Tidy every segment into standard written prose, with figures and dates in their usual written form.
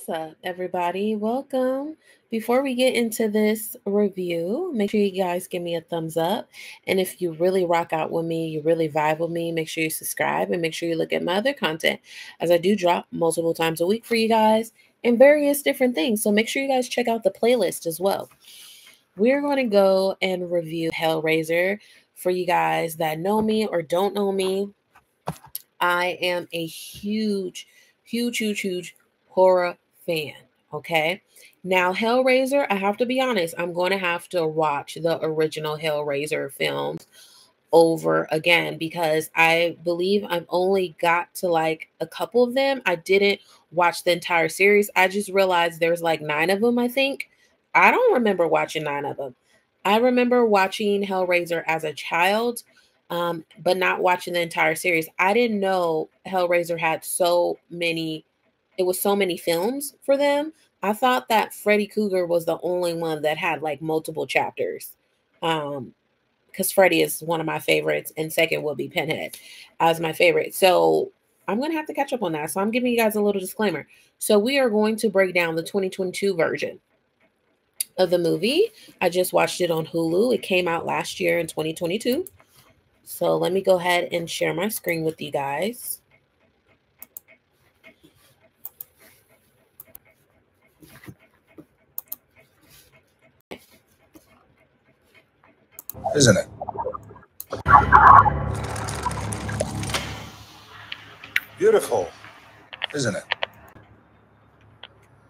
What's up, everybody? Welcome. Before we get into this review, make sure you guys give me a thumbs up. And if you really rock out with me, you really vibe with me, make sure you subscribe and make sure you look at my other content as I do drop multiple times a week for you guys and various different things. So make sure you guys check out the playlist as well. We're going to go and review Hellraiser. For you guys that know me or don't know me, I am a huge horror fan. Okay. Now, Hellraiser, I have to be honest, I'm going to have to watch the original Hellraiser films over again because I believe I've only got to like a couple of them. I didn't watch the entire series. I just realized there's like 9 of them, I think. I don't remember watching 9 of them. I remember watching Hellraiser as a child, but not watching the entire series. I didn't know Hellraiser had so many, it was so many films for them. I thought that Freddy Krueger was the only one that had like multiple chapters. Because Freddy is one of my favorites, and second will be Pinhead as my favorite. So I'm going to have to catch up on that. So I'm giving you guys a little disclaimer. So we are going to break down the 2022 version of the movie. I just watched it on Hulu. It came out last year in 2022. So let me go ahead and share my screen with you guys. Isn't it? Beautiful, isn't it?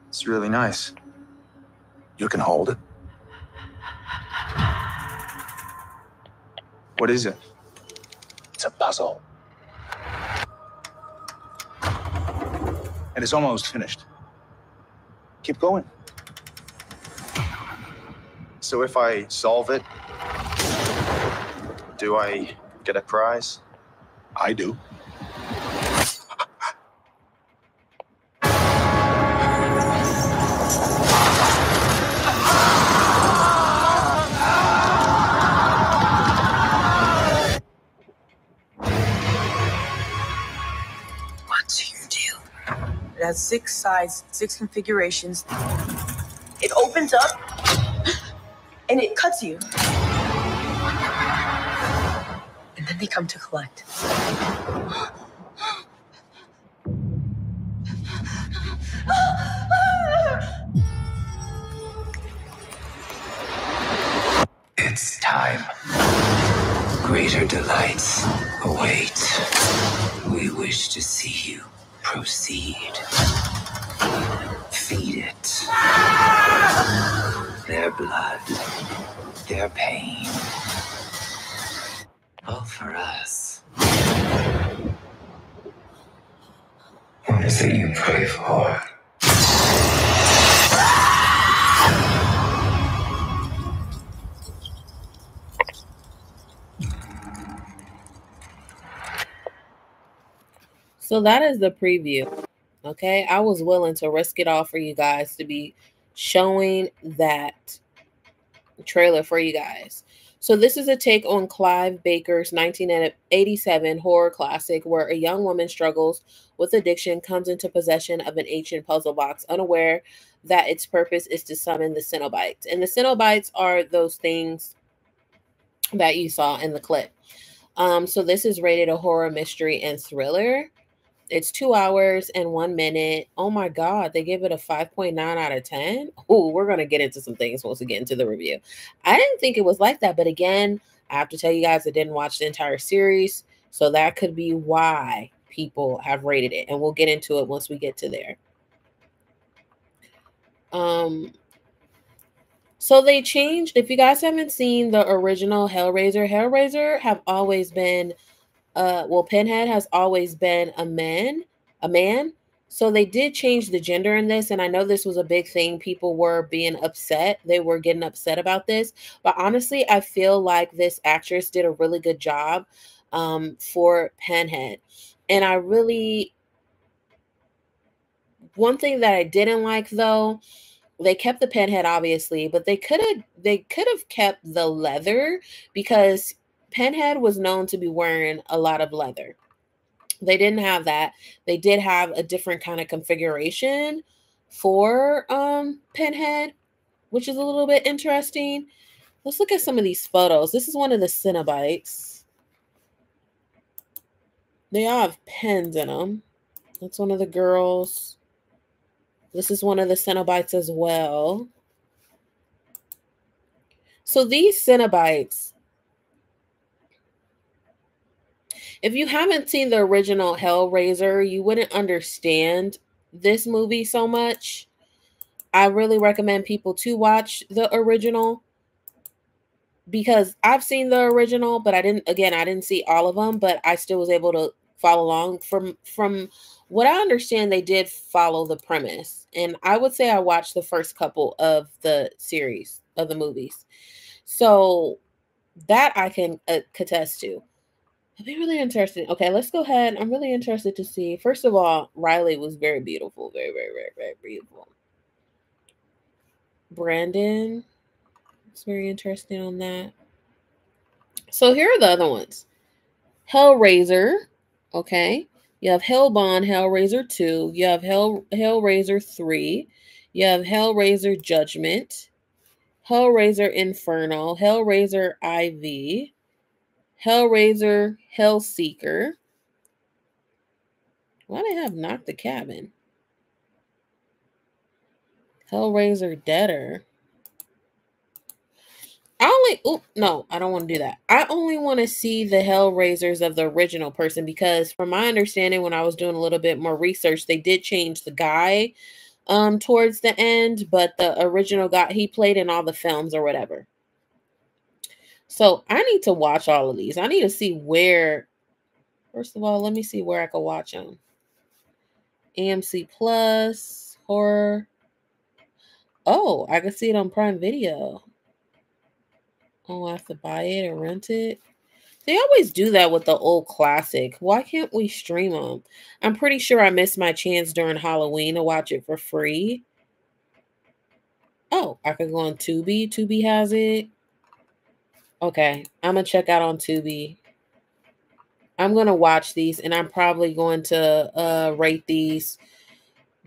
It's really nice. You can hold it. What is it? It's a puzzle. And it's almost finished. Keep going. So if I solve it, do I get a prize? I do. It has 6 sides, 6 configurations. It opens up and it cuts you. And then they come to collect. It's time. Greater delights await. We wish to see you proceed. Feed it. Their blood, their pain. All for us. What is it you pray for? So that is the preview. Okay, I was willing to risk it all for you guys to be showing that trailer for you guys. So this is a take on Clive Baker's 1987 horror classic where a young woman struggles with addiction, comes into possession of an ancient puzzle box, unaware that its purpose is to summon the Cenobites. And the Cenobites are those things that you saw in the clip. So this is rated a horror, mystery, and thriller. It's 2 hours and 1 minute. Oh my God, they give it a 5.9 out of 10. Oh, we're going to get into some things once we get into the review. I didn't think it was like that. But again, I have to tell you guys I didn't watch the entire series. So that could be why people have rated it. And we'll get into it once we get to there. So they changed. If you guys haven't seen the original Hellraiser have always been Pinhead has always been a man. So they did change the gender in this. And I know this was a big thing. People were being upset. They were getting upset about this. But honestly, I feel like this actress did a really good job for Pinhead. And one thing that I didn't like though, they kept the Pinhead obviously, but they could have kept the leather because Pinhead was known to be wearing a lot of leather. They didn't have that. They did have a different kind of configuration for Pinhead, which is a little bit interesting. Let's look at some of these photos. This is one of the Cenobites. They all have pens in them. That's one of the girls. This is one of the Cenobites as well. So these Cenobites, if you haven't seen the original Hellraiser, you wouldn't understand this movie so much. I really recommend people to watch the original because I've seen the original, but I didn't see all of them, but I still was able to follow along. From what I understand, they did follow the premise. And I would say I watched the first couple of the series of the movies. So that I can attest to. I'd be really interested. Okay, let's go ahead. I'm really interested to see. First of all, Riley was very beautiful. Very, very, very, very beautiful. Brandon. It's very interesting on that. So here are the other ones. Hellraiser. Okay. You have Hellbound, Hellraiser 2. You have Hellraiser 3. You have Hellraiser Judgment. Hellraiser Inferno. Hellraiser IV. Hellraiser Hellseeker. Why do they have Knock the Cabin? Hellraiser Deader. I don't want to do that. I only want to see the Hellraisers of the original person because from my understanding, when I was doing a little bit more research, they did change the guy towards the end, but the original guy, he played in all the films or whatever. So I need to watch all of these. I need to see where, first of all, let me see where I can watch them. AMC Plus, horror. Oh, I can see it on Prime Video. Oh, I have to buy it or rent it. They always do that with the old classic. Why can't we stream them? I'm pretty sure I missed my chance during Halloween to watch it for free. Oh, I could go on Tubi. Tubi has it. Okay, I'm going to check out on Tubi. I'm going to watch these, and I'm probably going to rate these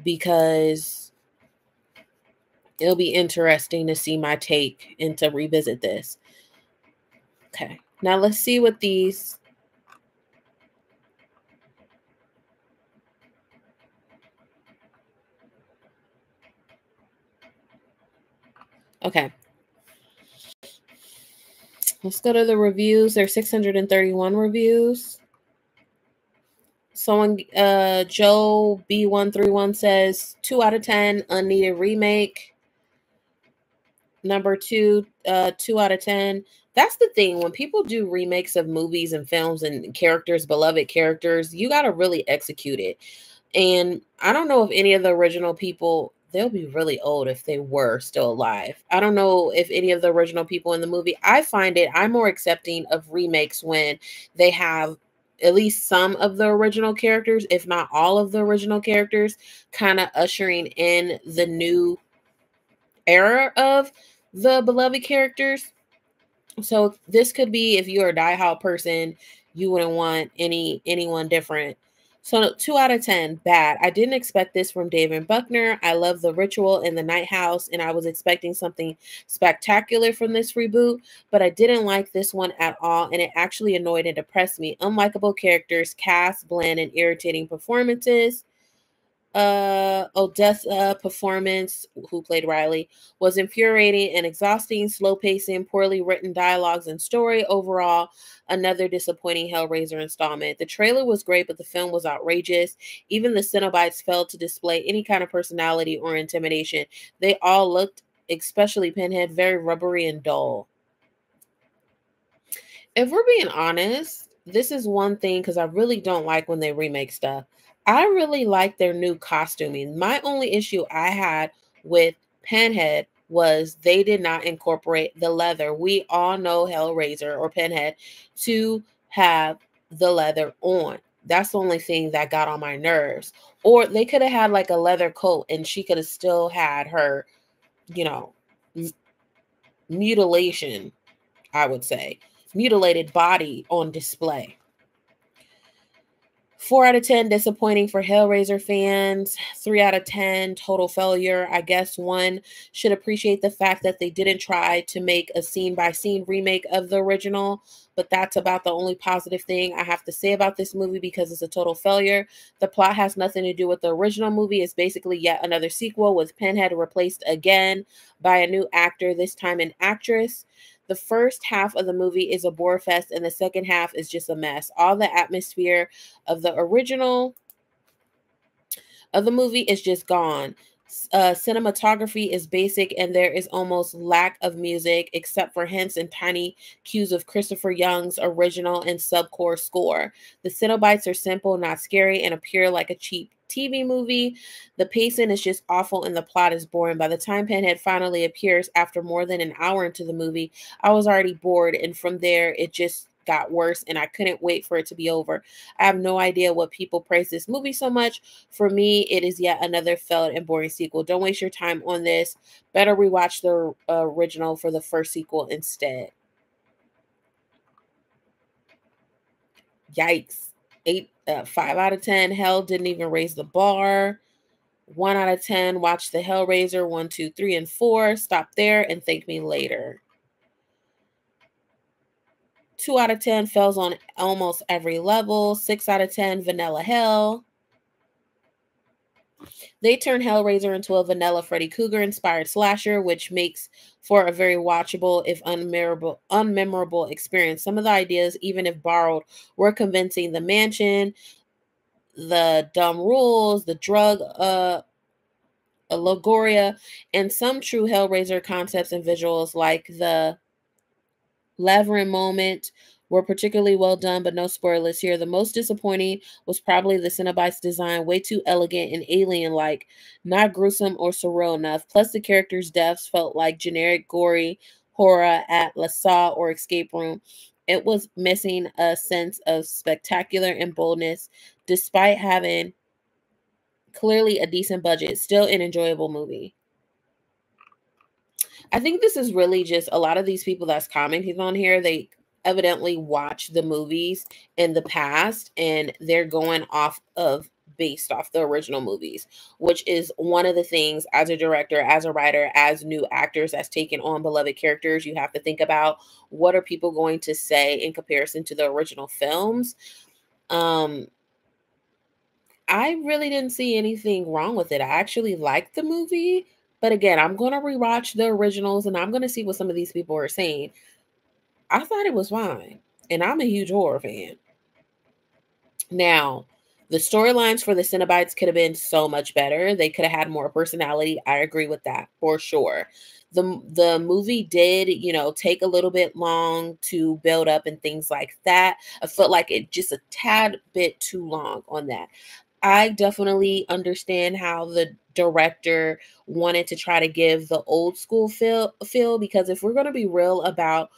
because it'll be interesting to see my take and to revisit this. Okay, now let's see what these... Okay. Let's go to the reviews. There's 631 reviews. Someone, Joe B131 says 2 out of 10, unneeded remake. Number 2, 2 out of 10. That's the thing. When people do remakes of movies and films and characters, beloved characters, you got to really execute it. And I don't know if any of the original people, they'll be really old if they were still alive. I don't know if any of the original people in the movie, I'm more accepting of remakes when they have at least some of the original characters, if not all of the original characters, kind of ushering in the new era of the beloved characters. So this could be, if you're a diehard person, you wouldn't want anyone different. So 2 out of 10, bad. I didn't expect this from David Buckner. I love The Ritual and The Night House, and I was expecting something spectacular from this reboot, but I didn't like this one at all, and it actually annoyed and depressed me. Unlikable characters, cast, bland, and irritating performances. Odessa performance, who played Riley, was infuriating and exhausting, slow pacing, poorly written dialogues and story. Overall, another disappointing Hellraiser installment. The trailer was great, but the film was outrageous. Even the Cenobites failed to display any kind of personality or intimidation. They all looked, especially Pinhead, very rubbery and dull. If we're being honest, this is one thing, because I really don't like when they remake stuff. I really like their new costuming. My only issue I had with Pinhead was they did not incorporate the leather. We all know Hellraiser or Pinhead to have the leather on. That's the only thing that got on my nerves. Or they could have had like a leather coat and she could have still had her, mutilation, I would say, mutilated body on display. 4 out of 10 disappointing for Hellraiser fans. 3 out of 10 total failure. I guess one should appreciate the fact that they didn't try to make a scene by scene remake of the original, but that's about the only positive thing I have to say about this movie because it's a total failure. The plot has nothing to do with the original movie. It's basically yet another sequel with Pinhead replaced again by a new actor, this time an actress. The first half of the movie is a bore fest, and the second half is just a mess. All the atmosphere of the original of the movie is just gone. Cinematography is basic, and there is almost lack of music, except for hints and tiny cues of Christopher Young's original and subcore score. The Cenobites are simple, not scary, and appear like a cheap TV movie. The pacing is just awful, and the plot is boring. By the time Pinhead finally appears after more than an hour into the movie, I was already bored, and from there, it just got worse, and I couldn't wait for it to be over. I have no idea what people praise this movie so much. For me, it is yet another failed and boring sequel. Don't waste your time on this. Better rewatch the original for the first sequel instead. Yikes. 5 out of 10. Hell didn't even raise the bar. 1 out of 10. Watch the Hellraiser 1, 2, 3, and 4. Stop there and thank me later. 2 out of 10 fails on almost every level. 6 out of 10, Vanilla Hell. They turned Hellraiser into a vanilla Freddy Krueger-inspired slasher, which makes for a very watchable, if unmemorable experience. Some of the ideas, even if borrowed, were convincing. The mansion, the dumb rules, the drug allegoria, and some true Hellraiser concepts and visuals like the Laverin moment were particularly well done, but no spoilers here. The most disappointing was probably the Cenobites' design, way too elegant and alien-like, not gruesome or surreal enough. Plus, the characters' deaths felt like generic, gory horror at La Saw or Escape Room. It was missing a sense of spectacular and boldness, despite having clearly a decent budget. Still an enjoyable movie. I think this is really just a lot of these people that's commenting on here, they evidently watch the movies in the past and they're going based off the original movies, which is one of the things as a director, as a writer, as new actors that's taken on beloved characters, you have to think about what are people going to say in comparison to the original films. I really didn't see anything wrong with it. I actually liked the movie. But again, I'm going to rewatch the originals and I'm going to see what some of these people are saying. I thought it was fine. And I'm a huge horror fan. Now, the storylines for the Cenobites could have been so much better. They could have had more personality. I agree with that for sure. The movie did, take a little bit long to build up and things like that. I felt like it just a tad bit too long on that. I definitely understand how the director wanted to try to give the old school feel because if we're going to be real about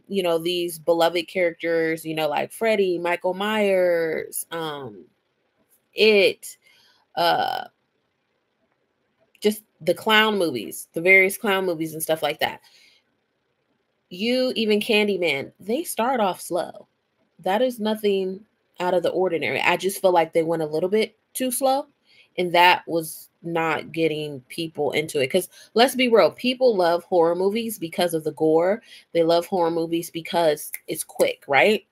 these beloved characters, like Freddy, Michael Myers, just the clown movies, the various clown movies and stuff like that. Even Candyman, they start off slow. That is nothing out of the ordinary. I just feel like they went a little bit too slow, and that was not getting people into it. Because let's be real, people love horror movies because of the gore. They love horror movies because it's quick, right?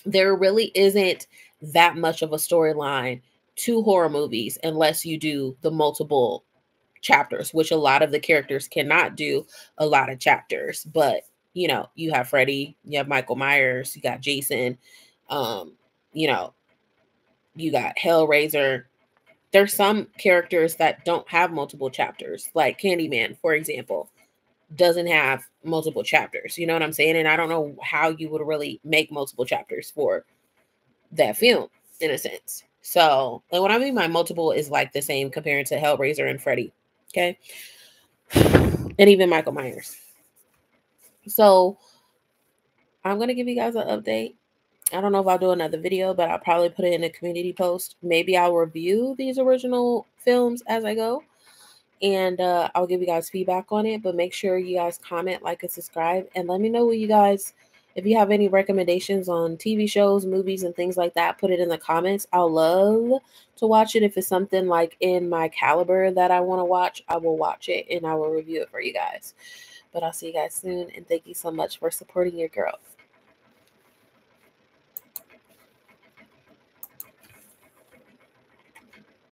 There really isn't that much of a storyline to horror movies unless you do the multiple chapters, which a lot of the characters cannot do a lot of chapters. But you have Freddy, you have Michael Myers, you got Jason, you got Hellraiser. There's some characters that don't have multiple chapters, like Candyman, for example, doesn't have multiple chapters. You know what I'm saying? And I don't know how you would really make multiple chapters for that film, in a sense. So, and what I mean by multiple is like the same comparing to Hellraiser and Freddy. Okay. And even Michael Myers. So, I'm going to give you guys an update. I don't know if I'll do another video, but I'll probably put it in a community post. Maybe I'll review these original films as I go. And I'll give you guys feedback on it. But make sure you guys comment, like, and subscribe. And let me know what you guys If you have any recommendations on TV shows, movies, and things like that, put it in the comments. I'll love to watch it. If it's something like in my caliber that I want to watch, I will watch it and I will review it for you guys. But I'll see you guys soon, and thank you so much for supporting your girl.